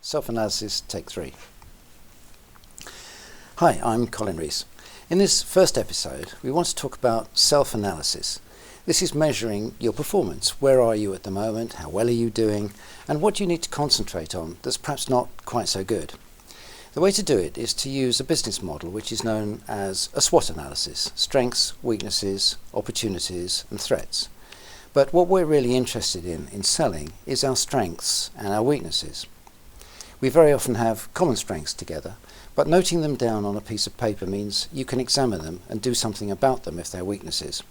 Self-analysis, take 3. Hi, I'm Colin Rees. In this first episode, we want to talk about self-analysis. This is measuring your performance. Where are you at the moment? How well are you doing? And what do you need to concentrate on that's perhaps not quite so good? The way to do it is to use a business model which is known as a SWOT analysis: strengths, weaknesses, opportunities and threats. But what we're really interested in selling is our strengths and our weaknesses. We very often have common strengths together, but noting them down on a piece of paper means you can examine them and do something about them if they're weaknesses.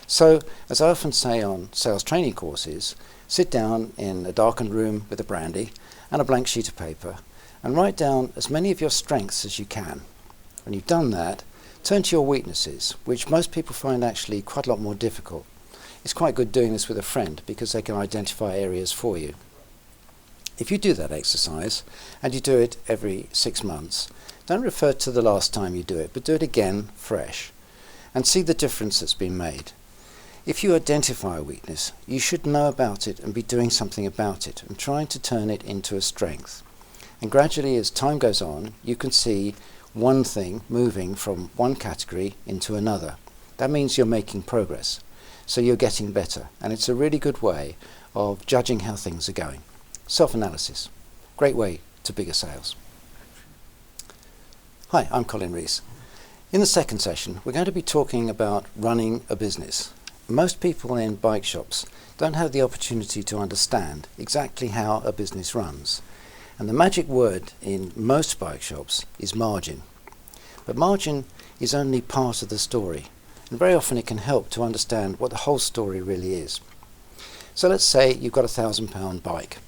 So, as I often say on sales training courses, sit down in a darkened room with a brandy and a blank sheet of paper and write down as many of your strengths as you can. When you've done that, turn to your weaknesses, which most people find actually quite a lot more difficult. It's quite good doing this with a friend because they can identify areas for you. If you do that exercise, and you do it every 6 months, don't refer to the last time you do it, but do it again fresh, and see the difference that's been made. If you identify a weakness, you should know about it and be doing something about it, and trying to turn it into a strength. And gradually, as time goes on, you can see one thing moving from one category into another. That means you're making progress, so you're getting better, and it's a really good way of judging how things are going. Self-analysis, great way to bigger sales. Hi, I'm Colin Rees. In the second session, we're going to be talking about running a business. Most people in bike shops don't have the opportunity to understand exactly how a business runs. And the magic word in most bike shops is margin. But margin is only part of the story, and very often it can help to understand what the whole story really is. So let's say you've got a £1,000 bike.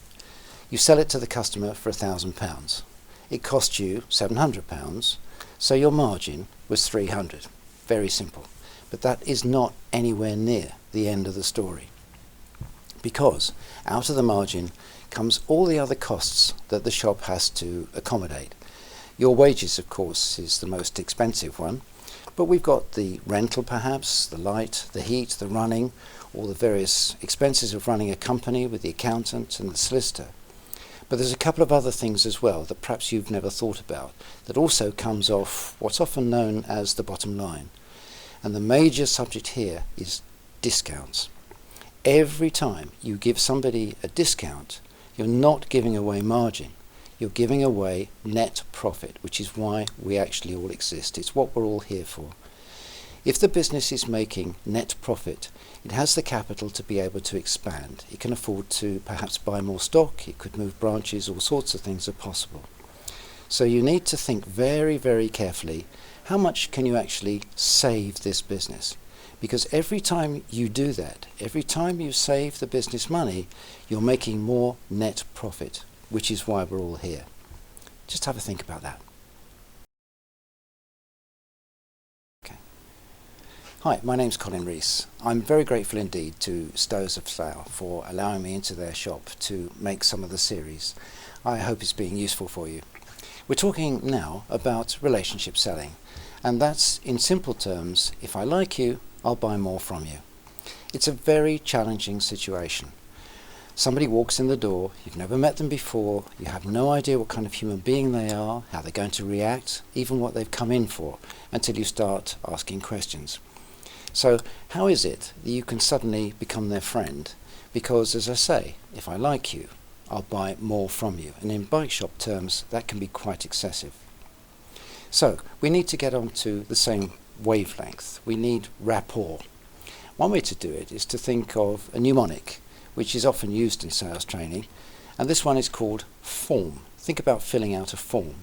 You sell it to the customer for £1,000. It cost you £700, so your margin was £300. Very simple. But that is not anywhere near the end of the story. Because out of the margin comes all the other costs that the shop has to accommodate. Your wages, of course, is the most expensive one, but we've got the rental perhaps, the light, the heat, the running, all the various expenses of running a company with the accountant and the solicitor. But there's a couple of other things as well that perhaps you've never thought about that also comes off what's often known as the bottom line. And the major subject here is discounts. Every time you give somebody a discount, you're not giving away margin. You're giving away net profit, which is why we actually all exist. It's what we're all here for. If the business is making net profit, it has the capital to be able to expand. It can afford to perhaps buy more stock, it could move branches, all sorts of things are possible. So you need to think very, very carefully, how much can you actually save this business? Because every time you do that, every time you save the business money, you're making more net profit, which is why we're all here. Just have a think about that. Hi, my name's Colin Rees. I'm very grateful indeed to Stows of Slough for allowing me into their shop to make some of the series. I hope it's being useful for you. We're talking now about relationship selling, and that's in simple terms, if I like you, I'll buy more from you. It's a very challenging situation. Somebody walks in the door, you've never met them before, you have no idea what kind of human being they are, how they're going to react, even what they've come in for, until you start asking questions. So how is it that you can suddenly become their friend? Because, as I say, if I like you, I'll buy more from you. And in bike shop terms, that can be quite excessive. So we need to get onto the same wavelength. We need rapport. One way to do it is to think of a mnemonic, which is often used in sales training, and this one is called form. Think about filling out a form.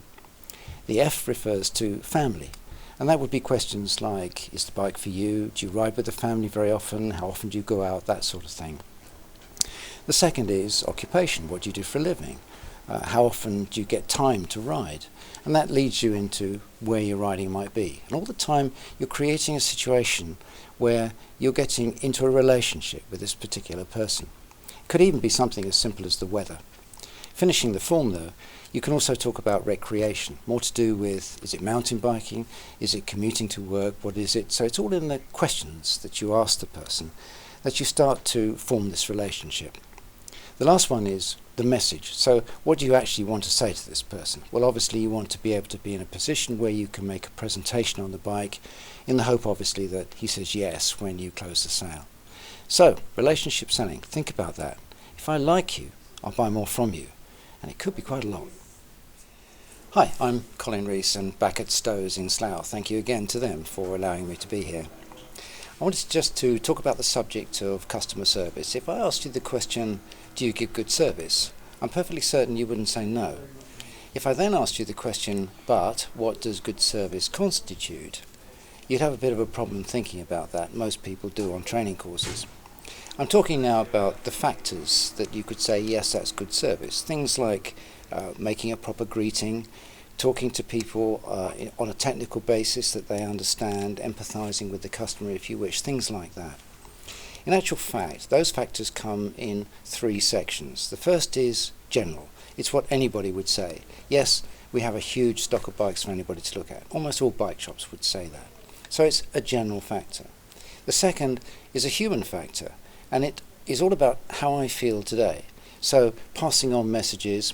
The F refers to family. And that would be questions like, is the bike for you? Do you ride with the family very often? How often do you go out? That sort of thing. The second is occupation. What do you do for a living? How often do you get time to ride? And that leads you into where your riding might be. And all the time you're creating a situation where you're getting into a relationship with this particular person. It could even be something as simple as the weather. Finishing the form though, you can also talk about recreation, more to do with, is it mountain biking, is it commuting to work, what is it? So it's all in the questions that you ask the person that you start to form this relationship. The last one is the message. So what do you actually want to say to this person? Well, obviously you want to be able to be in a position where you can make a presentation on the bike in the hope, obviously, that he says yes when you close the sale. So, relationship selling, think about that. If I like you, I'll buy more from you. And it could be quite a lot. Hi, I'm Colin Rees and back at Stowe's in Slough. Thank you again to them for allowing me to be here. I wanted just to talk about the subject of customer service. If I asked you the question, do you give good service? I'm perfectly certain you wouldn't say no. If I then asked you the question, but what does good service constitute? You'd have a bit of a problem thinking about that. Most people do on training courses. I'm talking now about the factors that you could say, yes, that's good service. Things like making a proper greeting, talking to people on a technical basis that they understand, empathizing with the customer if you wish, things like that. In actual fact, those factors come in three sections. The first is general. It's what anybody would say. Yes, we have a huge stock of bikes for anybody to look at. Almost all bike shops would say that. So it's a general factor. The second is a human factor, and it is all about how I feel today. So passing on messages,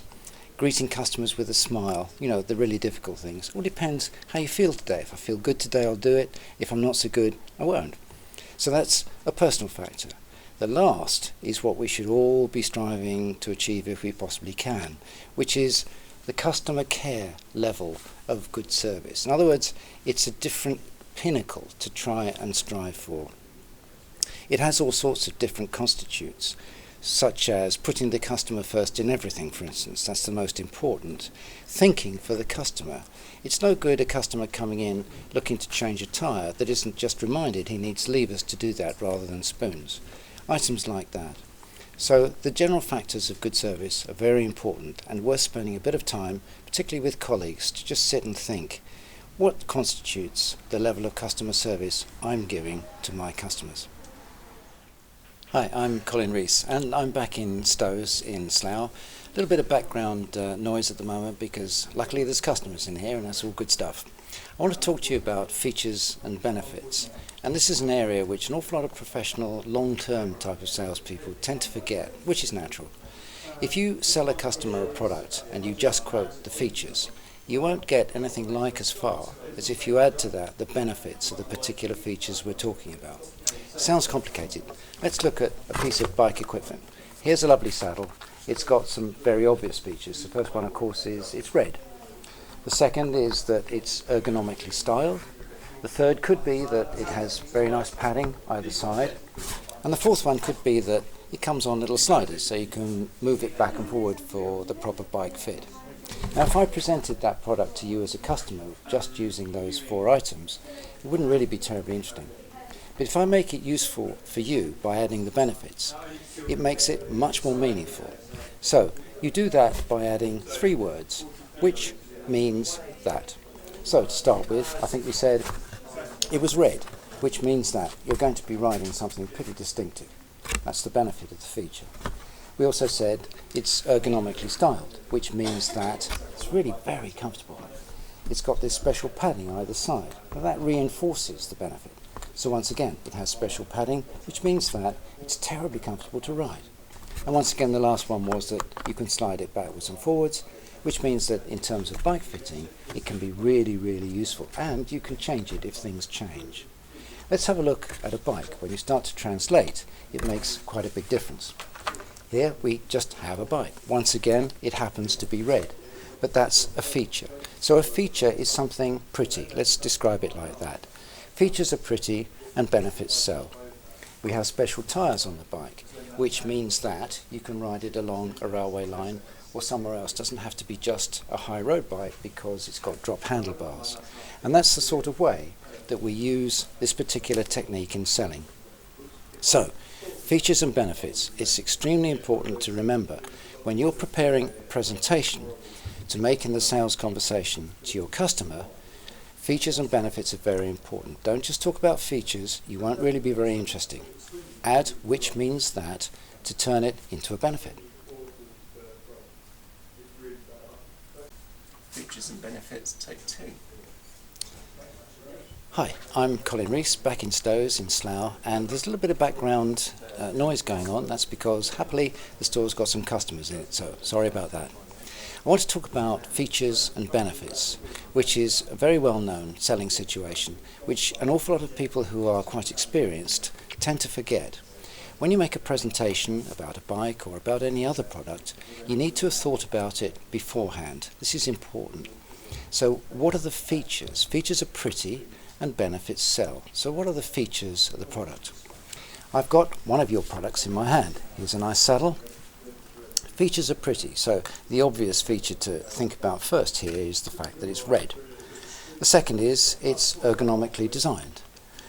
greeting customers with a smile, the really difficult things. It all depends how you feel today. If I feel good today, I'll do it. If I'm not so good, I won't. So that's a personal factor. The last is what we should all be striving to achieve if we possibly can, which is the customer care level of good service. In other words, it's a different pinnacle to try and strive for. It has all sorts of different constitutes, such as putting the customer first in everything, for instance. That's the most important. Thinking for the customer. It's no good a customer coming in looking to change a tyre that isn't just reminded he needs levers to do that rather than spoons. Items like that. So the general factors of good service are very important and worth spending a bit of time, particularly with colleagues, to just sit and think, what constitutes the level of customer service I'm giving to my customers? Hi, I'm Colin Rees and I'm back in Stowe's in Slough. A little bit of background noise at the moment because luckily there's customers in here and that's all good stuff. I want to talk to you about features and benefits, and this is an area which an awful lot of professional long-term type of salespeople tend to forget, which is natural. If you sell a customer a product and you just quote the features, you won't get anything like as far as if you add to that the benefits of the particular features we're talking about. Sounds complicated. Let's look at a piece of bike equipment. Here's a lovely saddle. It's got some very obvious features. The first one, of course, is it's red. The second is that it's ergonomically styled. The third could be that it has very nice padding either side. And the fourth one could be that it comes on little sliders so you can move it back and forward for the proper bike fit. Now, if I presented that product to you as a customer just using those four items, it wouldn't really be terribly interesting. But if I make it useful for you by adding the benefits, it makes it much more meaningful. So you do that by adding three words, which means that. So to start with, I think we said it was red, which means that you're going to be riding something pretty distinctive. That's the benefit of the feature. We also said it's ergonomically styled, which means that it's really very comfortable. It's got this special padding either side, and that reinforces the benefit. So once again, it has special padding, which means that it's terribly comfortable to ride. And once again, the last one was that you can slide it backwards and forwards, which means that in terms of bike fitting, it can be really, really useful, and you can change it if things change. Let's have a look at a bike. When you start to translate, it makes quite a big difference. Here we just have a bike. Once again, it happens to be red, but that's a feature. So a feature is something pretty. Let's describe it like that. Features are pretty and benefits sell. We have special tyres on the bike, which means that you can ride it along a railway line or somewhere else. It doesn't have to be just a high road bike because it's got drop handlebars. And that's the sort of way that we use this particular technique in selling. So, features and benefits. It's extremely important to remember when you're preparing a presentation to make in the sales conversation to your customer. Features and benefits are very important. Don't just talk about features, you won't really be very interesting. Add which means that to turn it into a benefit. Features and benefits, take two. Hi, I'm Colin Rees, back in Stowe's in Slough, and there's a little bit of background noise going on. That's because happily the store's got some customers in it, so sorry about that. I want to talk about features and benefits, which is a very well-known selling situation, which an awful lot of people who are quite experienced tend to forget. When you make a presentation about a bike or about any other product, you need to have thought about it beforehand. This is important. So what are the features? Features are pretty and benefits sell. So what are the features of the product? I've got one of your products in my hand. Here's a nice saddle. Features are pretty, so the obvious feature to think about first here is the fact that it's red. The second is it's ergonomically designed.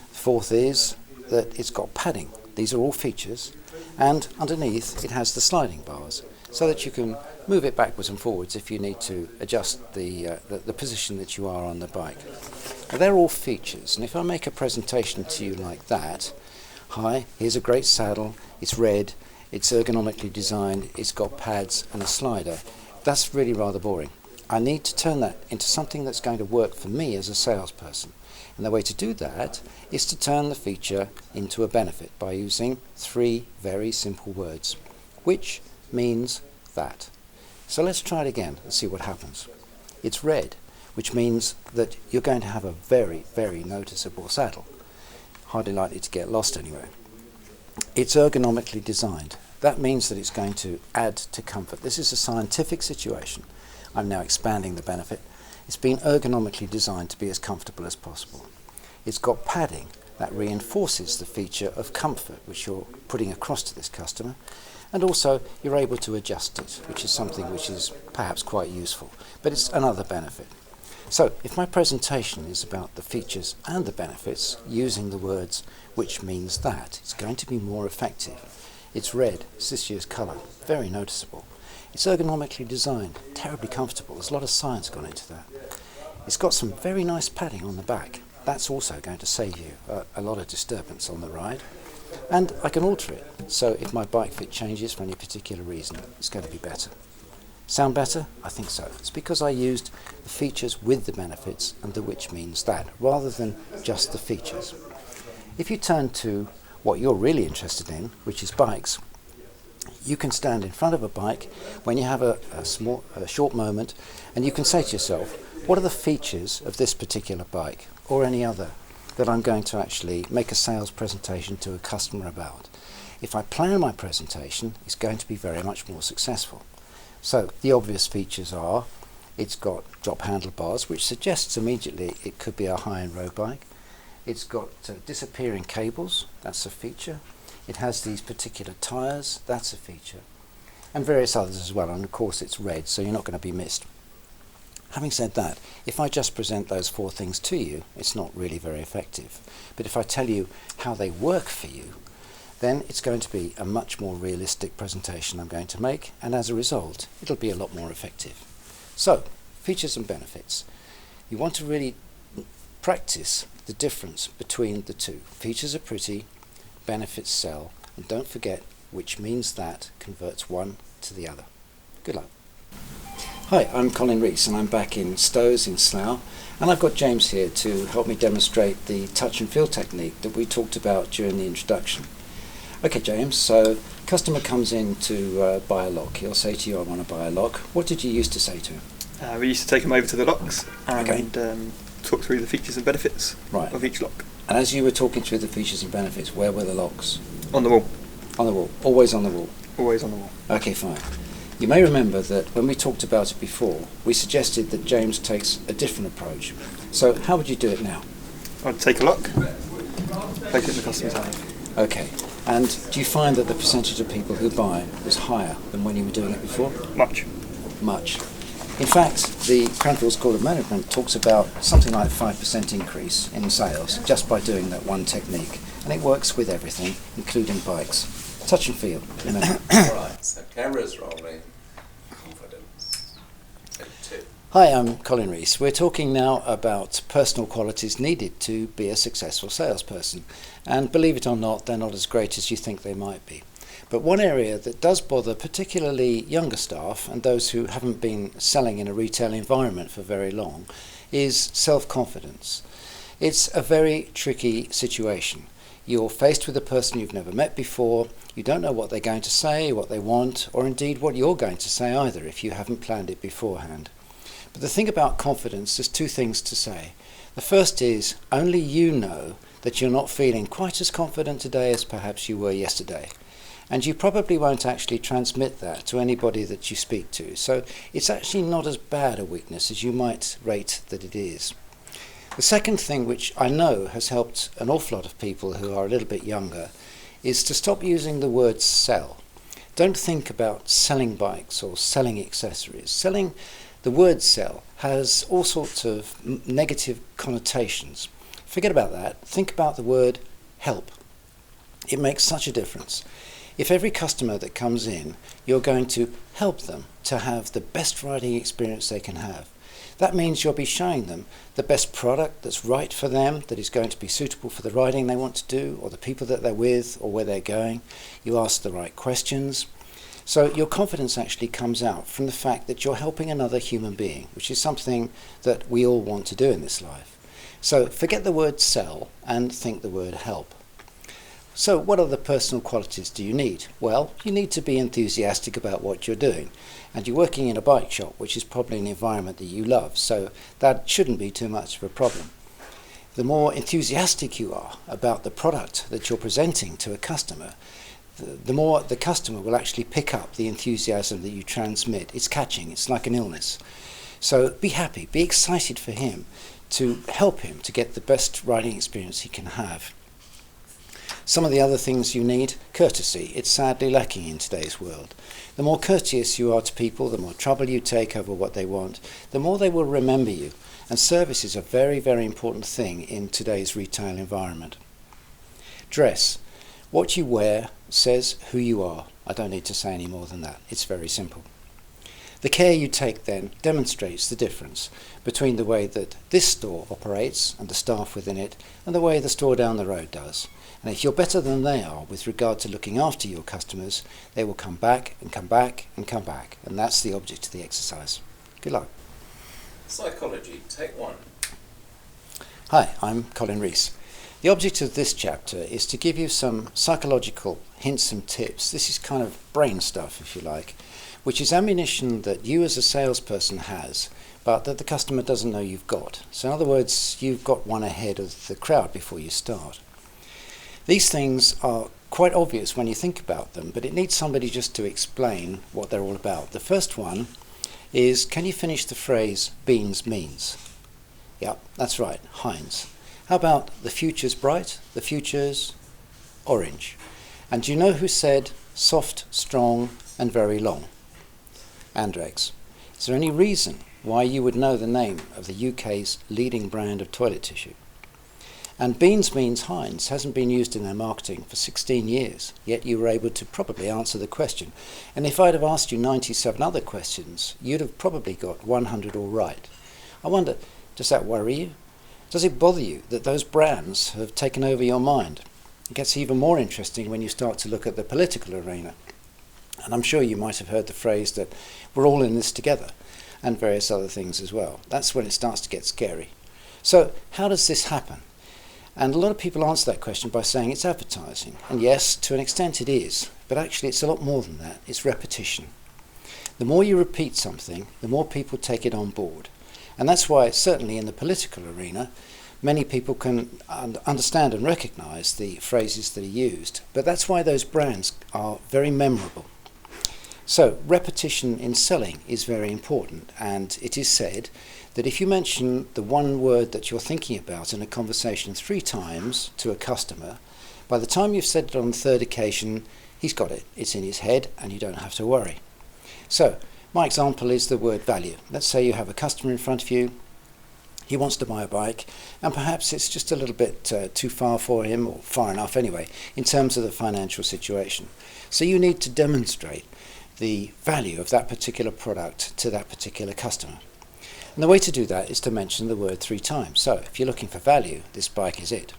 The fourth is that it's got padding. These are all features, and underneath it has the sliding bars so that you can move it backwards and forwards if you need to adjust the position that you are on the bike. Now, they're all features, and if I make a presentation to you like that, hi, here's a great saddle, it's red, it's ergonomically designed, it's got pads and a slider, that's really rather boring. I need to turn that into something that's going to work for me as a salesperson. And the way to do that is to turn the feature into a benefit by using 3 very simple words. Which means that. So let's try it again and see what happens. It's red, which means that you're going to have a very, very noticeable saddle. Hardly likely to get lost anywhere. It's ergonomically designed. That means that it's going to add to comfort. This is a scientific situation. I'm now expanding the benefit. It's been ergonomically designed to be as comfortable as possible. It's got padding that reinforces the feature of comfort which you're putting across to this customer, and also you're able to adjust it, which is something which is perhaps quite useful, but it's another benefit. So if my presentation is about the features and the benefits using the words which means that, it's going to be more effective. It's red, it's this year's colour, very noticeable. It's ergonomically designed, terribly comfortable. There's a lot of science gone into that. It's got some very nice padding on the back. That's also going to save you a lot of disturbance on the ride. And I can alter it, so if my bike fit changes for any particular reason, it's going to be better. Sound better? I think so. It's because I used the features with the benefits and the which means that, rather than just the features. If you turn to what you're really interested in, which is bikes, you can stand in front of a bike when you have a short moment, and you can say to yourself, what are the features of this particular bike or any other that I'm going to actually make a sales presentation to a customer about? If I plan my presentation, it's going to be very much more successful. So the obvious features are, it's got drop handlebars, which suggests immediately it could be a high-end road bike. It's got disappearing cables, that's a feature. It has these particular tyres, that's a feature. And various others as well, and of course it's red, so you're not going to be missed. Having said that, if I just present those 4 things to you, it's not really very effective. But if I tell you how they work for you, then it's going to be a much more realistic presentation I'm going to make, and as a result, it'll be a lot more effective. So, features and benefits. You want to really practice the difference between the two. Features are pretty, benefits sell, and don't forget which means that converts one to the other. Good luck. Hi, I'm Colin Rees and I'm back in Stows in Slough, and I've got James here to help me demonstrate the touch and feel technique that we talked about during the introduction. Okay James, so customer comes in to buy a lock. He'll say to you, I want to buy a lock. What did you used to say to him? We used to take him over to the locks and talk through the features and benefits of each lock. And as you were talking through the features and benefits, where were the locks? On the wall. On the wall. Always on the wall? Always on the wall. Okay, fine. You may remember that when we talked about it before, we suggested that James takes a different approach. So how would you do it now? I'd take a lock, place it in the customer's hand. Okay. And do you find that the percentage of people who buy was higher than when you were doing it before? Much. Much. In fact, the Cranfield School of Management talks about something like 5% increase in sales just by doing that one technique. And it works with everything, including bikes. Touch and feel, remember. Alright, so cameras rolling, confidence. Take 2. Hi, I'm Colin Rees. We're talking now about personal qualities needed to be a successful salesperson. And believe it or not, they're not as great as you think they might be. But one area that does bother particularly younger staff and those who haven't been selling in a retail environment for very long is self-confidence. It's a very tricky situation. You're faced with a person you've never met before. You don't know what they're going to say, what they want, or indeed what you're going to say either if you haven't planned it beforehand. But the thing about confidence, there's two things to say. The first is only you know that you're not feeling quite as confident today as perhaps you were yesterday. And you probably won't actually transmit that to anybody that you speak to. So it's actually not as bad a weakness as you might rate that it is. The second thing, which I know has helped an awful lot of people who are a little bit younger, is to stop using the word sell. Don't think about selling bikes or selling accessories. The word sell has all sorts of negative connotations. Forget about that. Think about the word help. It makes such a difference. If every customer that comes in, you're going to help them to have the best riding experience they can have. That means you'll be showing them the best product that's right for them, that is going to be suitable for the riding they want to do, or the people that they're with, or where they're going. You ask the right questions. So your confidence actually comes out from the fact that you're helping another human being, which is something that we all want to do in this life. So forget the word sell and think the word help. So what other personal qualities do you need? Well, you need to be enthusiastic about what you're doing. And you're working in a bike shop, which is probably an environment that you love, so that shouldn't be too much of a problem. The more enthusiastic you are about the product that you're presenting to a customer, the more the customer will actually pick up the enthusiasm that you transmit. It's catching, it's like an illness. So be happy, be excited for him, to help him to get the best riding experience he can have. Some of the other things you need, courtesy. It's sadly lacking in today's world. The more courteous you are to people, the more trouble you take over what they want, the more they will remember you. And service is a very, very important thing in today's retail environment. Dress. What you wear says who you are. I don't need to say any more than that. It's very simple. The care you take then demonstrates the difference between the way that this store operates and the staff within it and the way the store down the road does. And if you're better than they are with regard to looking after your customers, they will come back and come back and come back. And that's the object of the exercise. Good luck. Psychology, take one. Hi, I'm Colin Rees. The object of this chapter is to give you some psychological hints and tips. This is kind of brain stuff, if you like, which is ammunition that you as a salesperson has, but that the customer doesn't know you've got. So in other words, you've got one ahead of the crowd before you start. These things are quite obvious when you think about them, but it needs somebody just to explain what they're all about. The first one is, can you finish the phrase, beans means? Yep, that's right, Heinz. How about the future's bright, the future's orange? And do you know who said soft, strong, and very long? Andrex. Is there any reason why you would know the name of the UK's leading brand of toilet tissue? And beans means Heinz hasn't been used in their marketing for 16 years, yet you were able to probably answer the question. And if I'd have asked you 97 other questions, you'd have probably got 100 all right. I wonder, does that worry you? Does it bother you that those brands have taken over your mind? It gets even more interesting when you start to look at the political arena. And I'm sure you might have heard the phrase that we're all in this together, and various other things as well. That's when it starts to get scary. So how does this happen? And a lot of people answer that question by saying it's advertising. And yes, to an extent it is, but actually it's a lot more than that. It's repetition. The more you repeat something, the more people take it on board. And that's why, certainly in the political arena, many people can understand and recognize the phrases that are used. But that's why those brands are very memorable. So repetition in selling is very important, and it is said that if you mention the one word that you're thinking about in a conversation 3 times to a customer, by the time you've said it on the 3rd occasion, he's got it. It's in his head and you don't have to worry. So my example is the word value. Let's say you have a customer in front of you. He wants to buy a bike, and perhaps it's just a little bit too far for him, or far enough anyway, in terms of the financial situation. So you need to demonstrate the value of that particular product to that particular customer. And the way to do that is to mention the word 3 times. So if you're looking for value, this bike is it.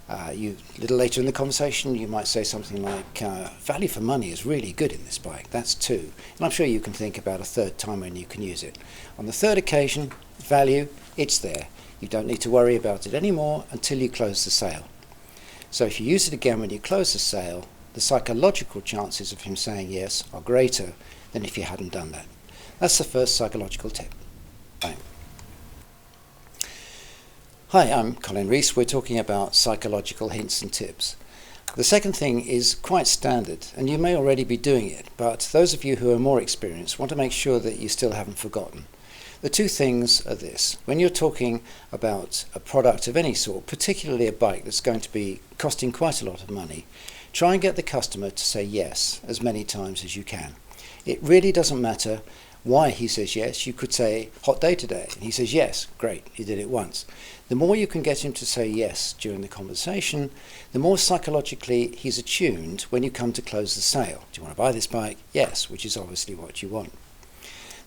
A little later in the conversation, you might say something like, value for money is really good in this bike. That's 2. And I'm sure you can think about a 3rd time when you can use it. On the 3rd occasion, value, it's there. You don't need to worry about it anymore until you close the sale. So if you use it again when you close the sale, the psychological chances of him saying yes are greater than if you hadn't done that. That's the first psychological tip. Bang. Hi, I'm Colin Rees. We're talking about psychological hints and tips. The second thing is quite standard, and you may already be doing it, but those of you who are more experienced want to make sure that you still haven't forgotten. The two things are this. When you're talking about a product of any sort, particularly a bike that's going to be costing quite a lot of money, try and get the customer to say yes as many times as you can. It really doesn't matter why he says yes. You could say, hot day today, and he says yes, great, he did it once. The more you can get him to say yes during the conversation, the more psychologically he's attuned when you come to close the sale. Do you want to buy this bike? Yes, which is obviously what you want.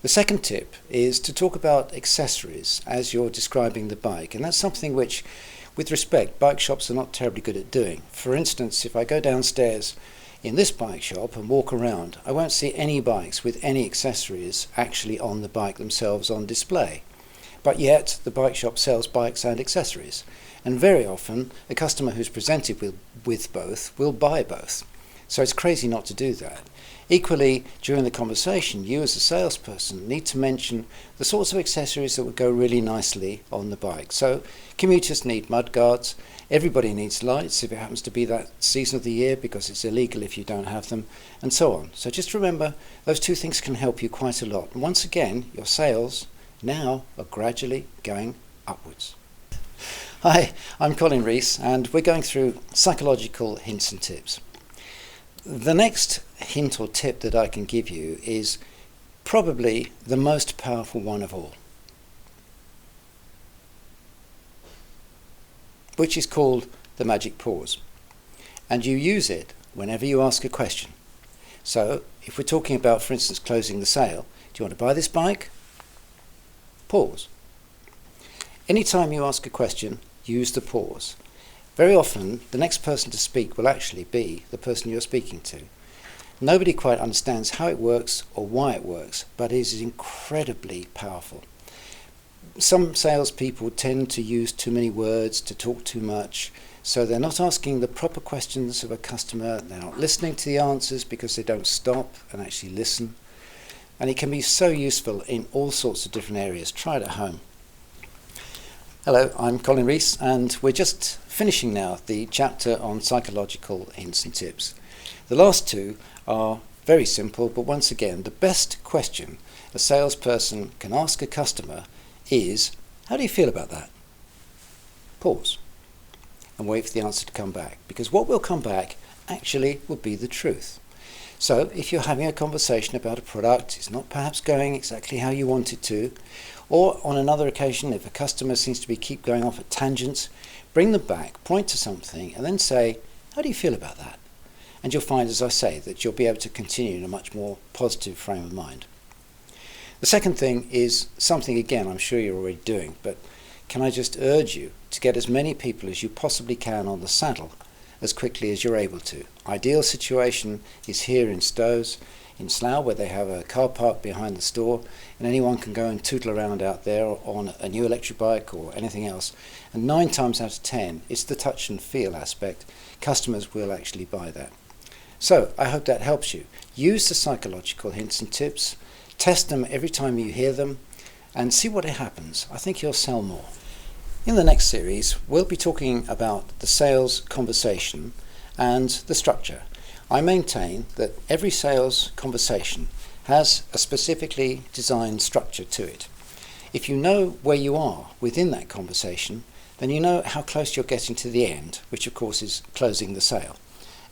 The second tip is to talk about accessories as you're describing the bike, and that's something which, with respect, bike shops are not terribly good at doing. For instance, if I go downstairs in this bike shop and walk around, I won't see any bikes with any accessories actually on the bike themselves on display. But yet the bike shop sells bikes and accessories, and very often a customer who's presented with both will buy both. So it's crazy not to do that. Equally, during the conversation, you as a salesperson need to mention the sorts of accessories that would go really nicely on the bike. So commuters need mud guards, everybody needs lights if it happens to be that season of the year, because it's illegal if you don't have them, and so on. So just remember, those two things can help you quite a lot. And once again, your sales now are gradually going upwards. Hi, I'm Colin Rees, and we're going through psychological hints and tips. The next hint or tip that I can give you is probably the most powerful one of all, which is called the magic pause. And you use it whenever you ask a question. So if we're talking about, for instance, closing the sale, do you want to buy this bike? Pause. Anytime you ask a question, use the pause. Very often, the next person to speak will actually be the person you're speaking to. Nobody quite understands how it works or why it works, but it is incredibly powerful. Some salespeople tend to use too many words, to talk too much, so they're not asking the proper questions of a customer, they're not listening to the answers because they don't stop and actually listen. And it can be so useful in all sorts of different areas. Try it at home. Hello, I'm Colin Rees, and we're just finishing now the chapter on psychological hints and tips. The last two are very simple, but once again, the best question a salesperson can ask a customer is, how do you feel about that? Pause and wait for the answer to come back, because what will come back actually will be the truth. So if you're having a conversation about a product, it's not perhaps going exactly how you want it to, or on another occasion, if a customer seems to keep going off at tangents, bring them back, point to something, and then say, how do you feel about that? And you'll find, as I say, that you'll be able to continue in a much more positive frame of mind. The second thing is something, again, I'm sure you're already doing, but can I just urge you to get as many people as you possibly can on the saddle as quickly as you're able to. Ideal situation is here in Stows, in Slough, where they have a car park behind the store, and anyone can go and tootle around out there on a new electric bike or anything else. And 9 times out of 10, it's the touch and feel aspect. Customers will actually buy that. So I hope that helps you. Use the psychological hints and tips, test them every time you hear them, and see what happens. I think you'll sell more. In the next series, we'll be talking about the sales conversation and the structure. I maintain that every sales conversation has a specifically designed structure to it. If you know where you are within that conversation, then you know how close you're getting to the end, which of course is closing the sale.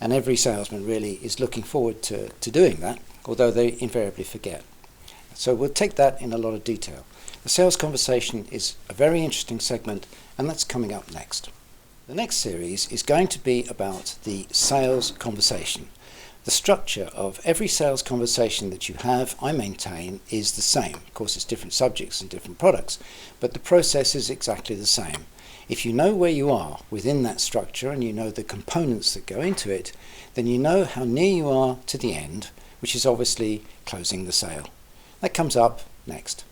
And every salesman really is looking forward to doing that, although they invariably forget. So we'll take that in a lot of detail. The sales conversation is a very interesting segment, and that's coming up next. The next series is going to be about the sales conversation. The structure of every sales conversation that you have, I maintain, is the same. Of course, it's different subjects and different products, but the process is exactly the same. If you know where you are within that structure and you know the components that go into it, then you know how near you are to the end, which is obviously closing the sale. That comes up next.